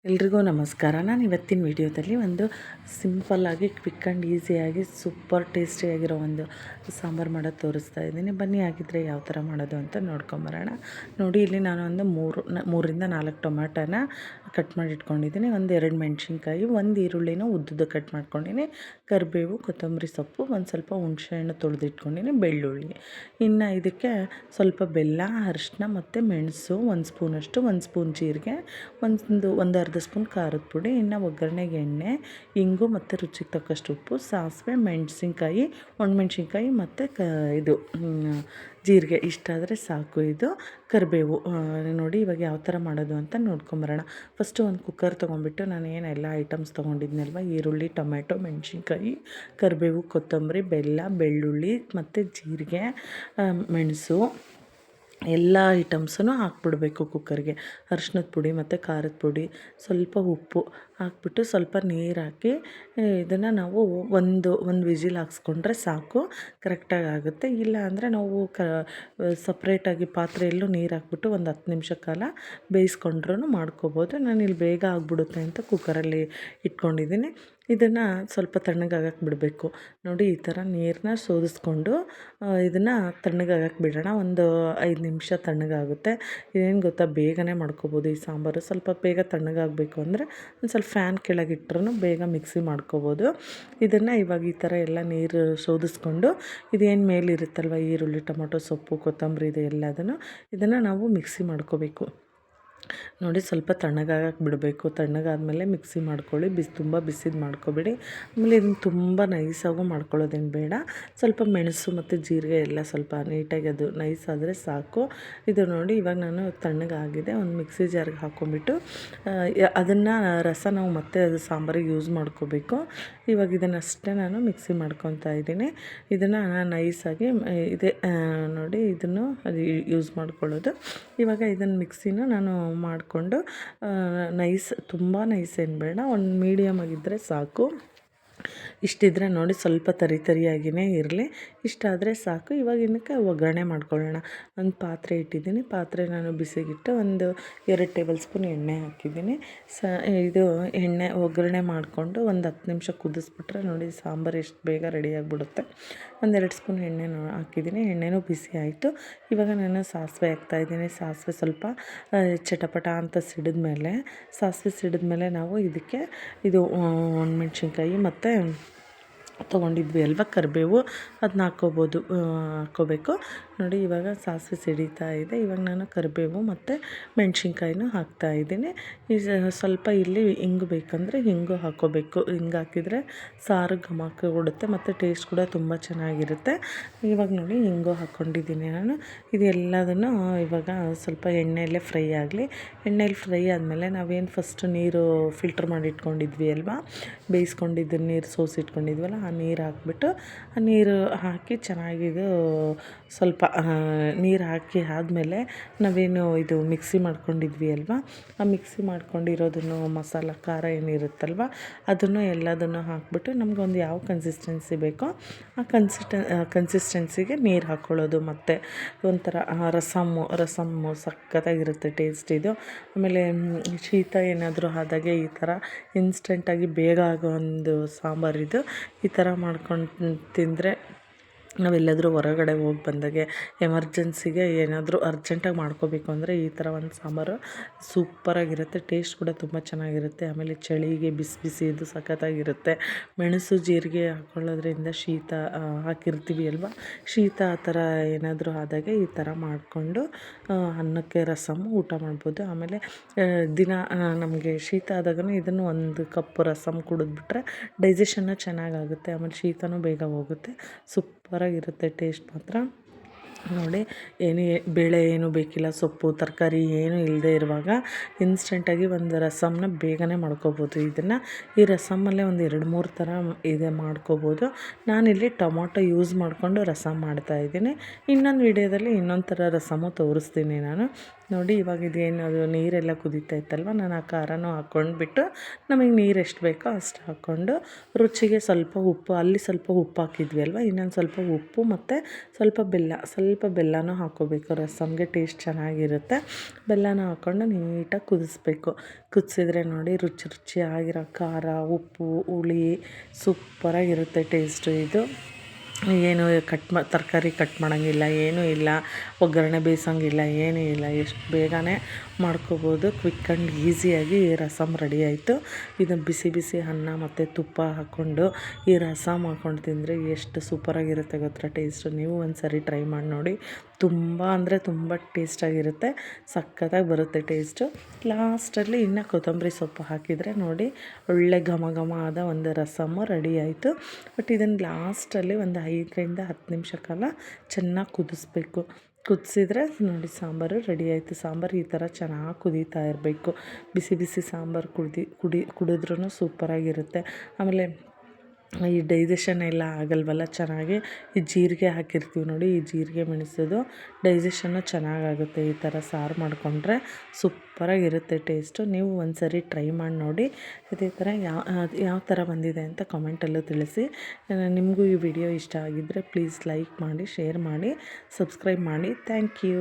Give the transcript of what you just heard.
ಎಲ್ರಿಗೂ ನಮಸ್ಕಾರ. ನಾನು ಇವತ್ತಿನ ವಿಡಿಯೋದಲ್ಲಿ ಒಂದು ಸಿಂಪಲ್ಲಾಗಿ ಕ್ವಿಕ್ ಆ್ಯಂಡ್ ಈಸಿಯಾಗಿ ಸೂಪರ್ ಟೇಸ್ಟಿಯಾಗಿರೋ ಒಂದು ಸಾಂಬಾರು ಮಾಡೋದು ತೋರಿಸ್ತಾ ಇದ್ದೀನಿ. ಬನ್ನಿ ಹಾಗಿದ್ರೆ ಯಾವ ಥರ ಮಾಡೋದು ಅಂತ ನೋಡ್ಕೊಂಬರೋಣ. ನೋಡಿ, ಇಲ್ಲಿ ನಾನು ಒಂದು 3ರಿಂದ 4 ಟೊಮ್ಯಾಟೋನ ಕಟ್ ಮಾಡಿ ಇಟ್ಕೊಂಡಿದ್ದೀನಿ. ಒಂದು 2 ಮೆಣಸಿನ್ಕಾಯಿ, ಒಂದು ಈರುಳ್ಳಿನ ಉದ್ದುದ್ದು ಕಟ್ ಮಾಡ್ಕೊಂಡಿನಿ, ಕರಿಬೇವು, ಕೊತ್ತಂಬರಿ ಸೊಪ್ಪು, ಒಂದು ಸ್ವಲ್ಪ ಹುಣಸೆಹಣ್ಣು ತೊಳೆದಿಟ್ಕೊಂಡಿನಿ, ಬೆಳ್ಳುಳ್ಳಿ. ಇನ್ನು ಇದಕ್ಕೆ ಸ್ವಲ್ಪ ಬೆಲ್ಲ, ಅರಿಶಿನ ಮತ್ತು ಮೆಣಸು 1 ಸ್ಪೂನಷ್ಟು, 1 ಸ್ಪೂನ್ ಜೀರಿಗೆ, ಒಂದು ಅರ್ಧ ಸ್ಪೂನ್ ಖಾರದ ಪುಡಿ, ಇನ್ನು ಒಗ್ಗರಣೆಗೆ ಎಣ್ಣೆ, ಇಂಗು ಮತ್ತು ರುಚಿಗೆ ತಕ್ಕಷ್ಟು ಉಪ್ಪು, ಸಾಸಿವೆ, ಮೆಣಸಿನ್ಕಾಯಿ, ಒಣಮೆಣ್ಸಿನ್ಕಾಯಿ ಮತ್ತು ಇದು ಜೀರಿಗೆ ಇಷ್ಟಾದರೆ ಸಾಕು. ಇದು ಕರಿಬೇವು. ನೋಡಿ ಇವಾಗ ಯಾವ ಥರ ಮಾಡೋದು ಅಂತ ನೋಡ್ಕೊಂಬರೋಣ. ಫಸ್ಟು ಒಂದು ಕುಕ್ಕರ್ ತೊಗೊಂಡ್ಬಿಟ್ಟು ನಾನು ಏನೆಲ್ಲ ಐಟಮ್ಸ್ ತೊಗೊಂಡಿದ್ನಲ್ವ, ಈರುಳ್ಳಿ, ಟೊಮೆಟೊ, ಮೆಣಸಿನ್ಕಾಯಿ, ಕರಿಬೇವು, ಕೊತ್ತಂಬರಿ, ಬೆಲ್ಲ, ಬೆಳ್ಳುಳ್ಳಿ ಮತ್ತು ಜೀರಿಗೆ, ಮೆಣಸು ಎಲ್ಲ ಐಟಮ್ಸನ್ನು ಹಾಕ್ಬಿಡ್ಬೇಕು ಕುಕ್ಕರ್ಗೆ. ಅರಿಶಿನದ ಪುಡಿ ಮತ್ತು ಖಾರದ ಪುಡಿ, ಸ್ವಲ್ಪ ಉಪ್ಪು ಹಾಕ್ಬಿಟ್ಟು ಸ್ವಲ್ಪ ನೀರು ಹಾಕಿ ಇದನ್ನು ನಾವು ಒಂದು ವಿಸಿಲ್ ಹಾಕ್ಸ್ಕೊಂಡ್ರೆ ಸಾಕು, ಕರೆಕ್ಟಾಗಿ ಆಗುತ್ತೆ. ಇಲ್ಲ ಅಂದರೆ ನಾವು ಸಪ್ರೇಟಾಗಿ ಪಾತ್ರೆಯಲ್ಲೂ ನೀರು ಹಾಕ್ಬಿಟ್ಟು ಒಂದು 10 ನಿಮಿಷ ಕಾಲ ಬೇಯಿಸ್ಕೊಂಡ್ರೂ ಮಾಡ್ಕೋಬೋದು. ನಾನಿಲ್ಲಿ ಬೇಗ ಆಗಿಬಿಡುತ್ತೆ ಅಂತ ಕುಕ್ಕರಲ್ಲಿ ಇಟ್ಕೊಂಡಿದ್ದೀನಿ. ಇದನ್ನು ಸ್ವಲ್ಪ ತಣ್ಣಗಾಗಕ್ಕೆ ಬಿಡಬೇಕು. ನೋಡಿ, ಈ ಥರ ನೀರನ್ನ ಸೋದಿಸ್ಕೊಂಡು ಇದನ್ನು ತಣ್ಣಗಾಗಕ್ಕೆ ಬಿಡೋಣ. ಒಂದು 5 ನಿಮಿಷ ತಣ್ಣಗಾಗುತ್ತೆ. ಇದೇನು ಗೊತ್ತಾ, ಬೇಗನೆ ಮಾಡ್ಕೋಬೋದು ಈ ಸಾಂಬಾರು. ಸ್ವಲ್ಪ ಬೇಗ ತಣ್ಣಗಾಗಬೇಕು ಅಂದರೆ ಒಂದು ಸ್ವಲ್ಪ ಫ್ಯಾನ್ ಕೆಳಗಿಟ್ರೂ ಬೇಗ ಮಿಕ್ಸಿ ಮಾಡ್ಕೋಬೋದು. ಇದನ್ನು ಇವಾಗ ಈ ಥರ ಎಲ್ಲ ನೀರು ಸೋದಿಸ್ಕೊಂಡು ಇದೇನು ಮೇಲಿರುತ್ತಲ್ವ, ಈರುಳ್ಳಿ, ಟೊಮೊಟೊ ಸೊಪ್ಪು, ಕೊತ್ತಂಬರಿ ಇದೆ ಎಲ್ಲದನ್ನು, ಇದನ್ನು ನಾವು ಮಿಕ್ಸಿ ಮಾಡ್ಕೋಬೇಕು. ನೋಡಿ, ಸ್ವಲ್ಪ ತಣ್ಣಗಾಗಕ್ಕೆ ಬಿಡಬೇಕು. ತಣ್ಣಗಾದ್ಮೇಲೆ ಮಿಕ್ಸಿ ಮಾಡ್ಕೊಳ್ಳಿ. ತುಂಬ ಬಿಸಿದು ಮಾಡ್ಕೊಬೇಡಿ. ಆಮೇಲೆ ಇದನ್ನು ತುಂಬ ನೈಸಾಗೂ ಮಾಡ್ಕೊಳ್ಳೋದೇನು ಬೇಡ. ಸ್ವಲ್ಪ ಮೆಣಸು ಮತ್ತು ಜೀರಿಗೆ ಎಲ್ಲ ಸ್ವಲ್ಪ ನೀಟಾಗಿ ಅದು ನೈಸ್ ಆದರೆ ಸಾಕು. ಇದು ನೋಡಿ, ಇವಾಗ ನಾನು ತಣ್ಣಗಾಗಿದೆ. ಒಂದು ಮಿಕ್ಸಿ ಜಾರ್ಗೆ ಹಾಕ್ಕೊಂಬಿಟ್ಟು ಅದನ್ನು ರಸ ನಾವು ಮತ್ತೆ ಅದು ಸಾಂಬಾರಿಗೆ ಯೂಸ್ ಮಾಡ್ಕೋಬೇಕು. ಇವಾಗ ಇದನ್ನಷ್ಟೇ ನಾನು ಮಿಕ್ಸಿ ಮಾಡ್ಕೊತಾ ಇದ್ದೀನಿ. ಇದನ್ನು ನೈಸಾಗಿ ಇದೆ ನೋಡಿ, ಇದನ್ನು ಅದು ಯೂಸ್ ಮಾಡ್ಕೊಳ್ಳೋದು. ಇವಾಗ ಇದನ್ನು ಮಿಕ್ಸಿನ ನಾನು ಮಾಡಿಕೊಂಡು ತುಂಬ ನೈಸ್ ಏನು ಬೇಡ, ಒಂದು ಮೀಡಿಯಮ್ ಆಗಿದ್ದರೆ ಸಾಕು. ಇಷ್ಟಿದ್ರೆ ನೋಡಿ, ಸ್ವಲ್ಪ ತರಿಯಾಗಿಯೇ ಇರಲಿ, ಇಷ್ಟಾದರೆ ಸಾಕು. ಇವಾಗ ಇದಕ್ಕೆ ಒಗ್ಗರಣೆ ಮಾಡ್ಕೊಳ್ಳೋಣ. ಒಂದು ಪಾತ್ರೆ ಇಟ್ಟಿದ್ದೀನಿ. ಪಾತ್ರೆ ನಾನು ಬಿಸಿಗಿಟ್ಟು ಒಂದು 2 ಟೇಬಲ್ ಸ್ಪೂನ್ ಎಣ್ಣೆ ಹಾಕಿದ್ದೀನಿ. ಇದು ಎಣ್ಣೆ ಒಗ್ಗರಣೆ ಮಾಡಿಕೊಂಡು ಒಂದು 10 ನಿಮಿಷ ಕುದಿಸ್ಬಿಟ್ರೆ ನೋಡಿ ಸಾಂಬಾರು ಎಷ್ಟು ಬೇಗ ರೆಡಿಯಾಗಿಬಿಡುತ್ತೆ. ಒಂದು 2 ಸ್ಪೂನ್ ಎಣ್ಣೆ ಹಾಕಿದ್ದೀನಿ. ಎಣ್ಣೆನೂ ಬಿಸಿ ಆಯಿತು. ಇವಾಗ ನಾನು ಸಾಸಿವೆ ಹಾಕ್ತಾಯಿದ್ದೀನಿ. ಸಾಸಿವೆ ಸ್ವಲ್ಪ ಚಟಪಟ ಅಂತ ಸಿಡಿದ್ಮೇಲೆ ನಾವು ಇದಕ್ಕೆ ಇದು ಒಣಮೆಣ್ಸಿನ್ಕಾಯಿ ಮತ್ತು ತೊಗೊಂಡಿದ್ವಿ ಅಲ್ವ ಕರಿಬೇವು, ಅದನ್ನ ಹಾಕ್ಕೋಬೇಕು. ನೋಡಿ, ಇವಾಗ ಸಾಸಿವೆ ಸಿಡಿತಾ ಇದೆ. ಇವಾಗ ನಾನು ಕರಿಬೇವು ಮತ್ತು ಮೆಣಸಿನ್ಕಾಯಿನೂ ಹಾಕ್ತಾಯಿದ್ದೀನಿ. ಸ್ವಲ್ಪ ಇಲ್ಲಿ ಹಿಂಗು ಬೇಕಂದರೆ ಹಿಂಗು ಹಾಕ್ಕೋಬೇಕು. ಹಿಂಗೆ ಹಾಕಿದರೆ ಸಾರು ಘಮ ಕೊಡುತ್ತೆ ಮತ್ತು ಟೇಸ್ಟ್ ಕೂಡ ತುಂಬ ಚೆನ್ನಾಗಿರುತ್ತೆ. ಇವಾಗ ನೋಡಿ, ಹಿಂಗು ಹಾಕ್ಕೊಂಡಿದ್ದೀನಿ ನಾನು. ಇದೆಲ್ಲದನ್ನು ಇವಾಗ ಸ್ವಲ್ಪ ಎಣ್ಣೆಯಲ್ಲೇ ಫ್ರೈ ಆಗಲಿ. ಎಣ್ಣೆಯಲ್ಲಿ ಫ್ರೈ ಆದಮೇಲೆ ನಾವೇನು ಫಸ್ಟು ನೀರು ಫಿಲ್ಟ್ರ್ ಮಾಡಿ ಇಟ್ಕೊಂಡಿದ್ವಿ ಅಲ್ವಾ, ಬೇಯಿಸ್ಕೊಂಡಿದ್ದು ನೀರು ಸೋಸಿಟ್ಕೊಂಡಿದ್ವಲ್ಲ, ಆ ನೀರು ಹಾಕ್ಬಿಟ್ಟು ಆ ನೀರು ಹಾಕಿ ಚೆನ್ನಾಗಿದು ಸ್ವಲ್ಪ ನೀರು ಹಾಕಿ ಆದಮೇಲೆ ನಾವೇನು ಇದು ಮಿಕ್ಸಿ ಮಾಡ್ಕೊಂಡಿದ್ವಿ ಅಲ್ವಾ, ಆ ಮಿಕ್ಸಿ ಮಾಡ್ಕೊಂಡಿರೋದನ್ನು ಮಸಾಲ ಖಾರ ಏನಿರುತ್ತಲ್ವ ಅದನ್ನು ಎಲ್ಲದನ್ನು ಹಾಕ್ಬಿಟ್ಟು ನಮಗೊಂದು ಯಾವ ಕನ್ಸಿಸ್ಟೆನ್ಸಿ ಬೇಕೋ ಆ ಕನ್ಸಿಸ್ಟೆನ್ಸಿಗೆ ನೀರು ಹಾಕ್ಕೊಳ್ಳೋದು. ಮತ್ತು ಒಂಥರ ರಸಮ್ಮು ಸಖತ್ತಾಗಿರುತ್ತೆ ಟೇಸ್ಟ್ ಇದು. ಆಮೇಲೆ ಶೀತ ಏನಾದರೂ ಆದಾಗೆ ಈ ಥರ ಇನ್ಸ್ಟೆಂಟಾಗಿ ಬೇಗ ಆಗೋ ಒಂದು ಸಾಂಬಾರಿದು. ಈ ಥರ ಮಾಡ್ಕೊಂಡು ತಿಂದರೆ ನಾವೆಲ್ಲಾದರೂ ಹೊರಗಡೆ ಹೋಗಿ ಬಂದಾಗೆ ಎಮರ್ಜೆನ್ಸಿಗೆ ಏನಾದರೂ ಅರ್ಜೆಂಟಾಗಿ ಮಾಡ್ಕೋಬೇಕು ಅಂದರೆ ಈ ಥರ ಒಂದು ಸಾಂಬಾರು ಸೂಪರಾಗಿರುತ್ತೆ. ಟೇಸ್ಟ್ ಕೂಡ ತುಂಬ ಚೆನ್ನಾಗಿರುತ್ತೆ. ಆಮೇಲೆ ಚಳಿಗೆ ಬಿಸಿ ಇದು ಸಖತ್ತಾಗಿರುತ್ತೆ. ಮೆಣಸು ಜೀರಿಗೆ ಹಾಕ್ಕೊಳ್ಳೋದ್ರಿಂದ ಶೀತ ಹಾಕಿರ್ತೀವಿ ಅಲ್ವಾ, ಶೀತ ಆ ಥರ ಏನಾದರೂ ಆದಾಗೆ ಈ ಥರ ಮಾಡಿಕೊಂಡು ಅನ್ನಕ್ಕೆ ರಸಮ್ಮು ಊಟ ಮಾಡ್ಬೋದು. ಆಮೇಲೆ ದಿನ ನಮಗೆ ಶೀತ ಆದಾಗೂ ಇದನ್ನು 1 ಕಪ್ ರಸಮ್ ಕುಡಿದ್ಬಿಟ್ರೆ ಡೈಜೆಷನ್ನು ಚೆನ್ನಾಗಾಗುತ್ತೆ. ಆಮೇಲೆ ಶೀತನೂ ಬೇಗ ಹೋಗುತ್ತೆ. ಸೂಪರಾಗಿರುತ್ತೆ ಟೇಸ್ಟ್ ಮಾತ್ರ. ನೋಡಿ, ಬೇಳೆ ಏನೂ ಬೇಕಿಲ್ಲ, ಸೊಪ್ಪು ತರಕಾರಿ ಏನೂ ಇಲ್ಲದೆ ಇರುವಾಗ ಇನ್ಸ್ಟೆಂಟಾಗಿ ಒಂದು ರಸಮ್ನ ಬೇಗನೆ ಮಾಡ್ಕೋಬೋದು. ಇದನ್ನು ಈ ರಸಮ್ಮಲ್ಲೇ ಒಂದು 2-3 ಥರ ಇದೆ ಮಾಡ್ಕೋಬೋದು. ನಾನಿಲ್ಲಿ ಟೊಮೊಟೊ ಯೂಸ್ ಮಾಡಿಕೊಂಡು ರಸಮ್ ಮಾಡ್ತಾಯಿದ್ದೀನಿ. ಇನ್ನೊಂದು ವಿಡಿಯೋದಲ್ಲಿ ಇನ್ನೊಂದು ಥರ ರಸಮ್ಮು ತೋರಿಸ್ತೀನಿ ನಾನು. ನೋಡಿ, ಇವಾಗ ಇದೇನು ಅದು ನೀರೆಲ್ಲ ಕುದೀತಾ ಇತ್ತಲ್ವ, ನಾನು ಆ ಖಾರನೂ ಹಾಕ್ಕೊಂಡ್ಬಿಟ್ಟು ನಮಗೆ ನೀರು ಎಷ್ಟು ಬೇಕೋ ಅಷ್ಟು ಹಾಕ್ಕೊಂಡು ರುಚಿಗೆ ಸ್ವಲ್ಪ ಉಪ್ಪು, ಅಲ್ಲಿ ಸ್ವಲ್ಪ ಉಪ್ಪು ಹಾಕಿದ್ವಿ ಅಲ್ವ, ಇನ್ನೊಂದು ಸ್ವಲ್ಪ ಉಪ್ಪು ಮತ್ತು ಸ್ವಲ್ಪ ಬೆಲ್ಲ ಸ್ವಲ್ಪ ಬೆಲ್ಲನೂ ಹಾಕ್ಕೋಬೇಕು, ರಸಮ್ಗೆ ಟೇಸ್ಟ್ ಚೆನ್ನಾಗಿರುತ್ತೆ. ಬೆಲ್ಲನ ಹಾಕ್ಕೊಂಡು ನೀಟಾಗಿ ಕುದಿಸ್ಬೇಕು. ಕುದಿಸಿದ್ರೆ ನೋಡಿ ರುಚಿಯಾಗಿರೋ ಖಾರ, ಉಪ್ಪು, ಹುಳಿ ಸೂಪರಾಗಿರುತ್ತೆ ಟೇಸ್ಟು. ಇದು ಏನು ತರಕಾರಿ ಕಟ್ ಮಾಡೋಂಗಿಲ್ಲ, ಏನೂ ಇಲ್ಲ, ಒಗ್ಗರಣೆ ಬೇಯಿಸೋಂಗಿಲ್ಲ, ಏನೂ ಇಲ್ಲ. ಎಷ್ಟು ಬೇಗನೆ ಮಾಡ್ಕೋಬೋದು. ಕ್ವಿಕ್ ಆ್ಯಂಡ್ ಈಸಿಯಾಗಿ ಈ ರಸಮ್ ರೆಡಿ ಆಯಿತು. ಇದನ್ನು ಬಿಸಿ ಬಿಸಿ ಅನ್ನ ಮತ್ತು ತುಪ್ಪ ಹಾಕ್ಕೊಂಡು ಈ ರಸಮ್ ಹಾಕ್ಕೊಂಡು ತಿಂದರೆ ಎಷ್ಟು ಸೂಪರಾಗಿರುತ್ತೆ ಗೊತ್ತಾ ಟೇಸ್ಟು. ನೀವು ಒಂದು ಸರಿ ಟ್ರೈ ಮಾಡಿ ನೋಡಿ. ತುಂಬ ಅಂದರೆ ತುಂಬ ಟೇಸ್ಟಾಗಿರುತ್ತೆ, ಸಖತ್ತಾಗಿ ಬರುತ್ತೆ ಟೇಸ್ಟು. ಲಾಸ್ಟಲ್ಲಿ ಇನ್ನು ಕೊತ್ತಂಬರಿ ಸೊಪ್ಪು ಹಾಕಿದರೆ ನೋಡಿ ಒಳ್ಳೆ ಘಮ ಘಮ ಆದ ಒಂದು ರಸಮ್ಮು ರೆಡಿ ಆಯಿತು. ಬಟ್ ಇದನ್ನು ಲಾಸ್ಟಲ್ಲಿ ಒಂದು 5ರಿಂದ 10 ನಿಮಿಷ ಕಾಲ ಚೆನ್ನಾಗಿ ಕುದಿಸ್ಬೇಕು. ಕುದಿಸಿದ್ರೆ ನೋಡಿ ಸಾಂಬಾರು ರೆಡಿ ಆಯಿತು. ಸಾಂಬಾರು ಈ ಥರ ಚೆನ್ನಾಗಿ ಕುದೀತಾ ಇರಬೇಕು. ಬಿಸಿ ಬಿಸಿ ಸಾಂಬಾರು ಕುಡಿದ್ರೂ ಸೂಪರಾಗಿರುತ್ತೆ. ಆಮೇಲೆ ಈ ಡೈಜೆಷನ್ ಎಲ್ಲ ಆಗಲ್ವಲ್ಲ ಚೆನ್ನಾಗಿ, ಈ ಜೀರಿಗೆ ಹಾಕಿರ್ತೀವಿ ನೋಡಿ, ಈ ಜೀರಿಗೆ ಮೆಣಸೋದು ಡೈಜೆಷನ್ನು ಚೆನ್ನಾಗಾಗುತ್ತೆ. ಈ ಥರ ಸಾರು ಮಾಡಿಕೊಂಡ್ರೆ ಸೂಪರಾಗಿರುತ್ತೆ ಟೇಸ್ಟು. ನೀವು ಒಂದು ಸರಿ ಟ್ರೈ ಮಾಡಿ ನೋಡಿ. ಇದೇ ಥರ ಯಾವ ಥರ ಬಂದಿದೆ ಅಂತ ಕಮೆಂಟಲ್ಲೂ ತಿಳಿಸಿ. ನಿಮಗೂ ಈ ವಿಡಿಯೋ ಇಷ್ಟ ಆಗಿದ್ದರೆ ಪ್ಲೀಸ್ ಲೈಕ್ ಮಾಡಿ, ಶೇರ್ ಮಾಡಿ, ಸಬ್ಸ್ಕ್ರೈಬ್ ಮಾಡಿ. Thank you.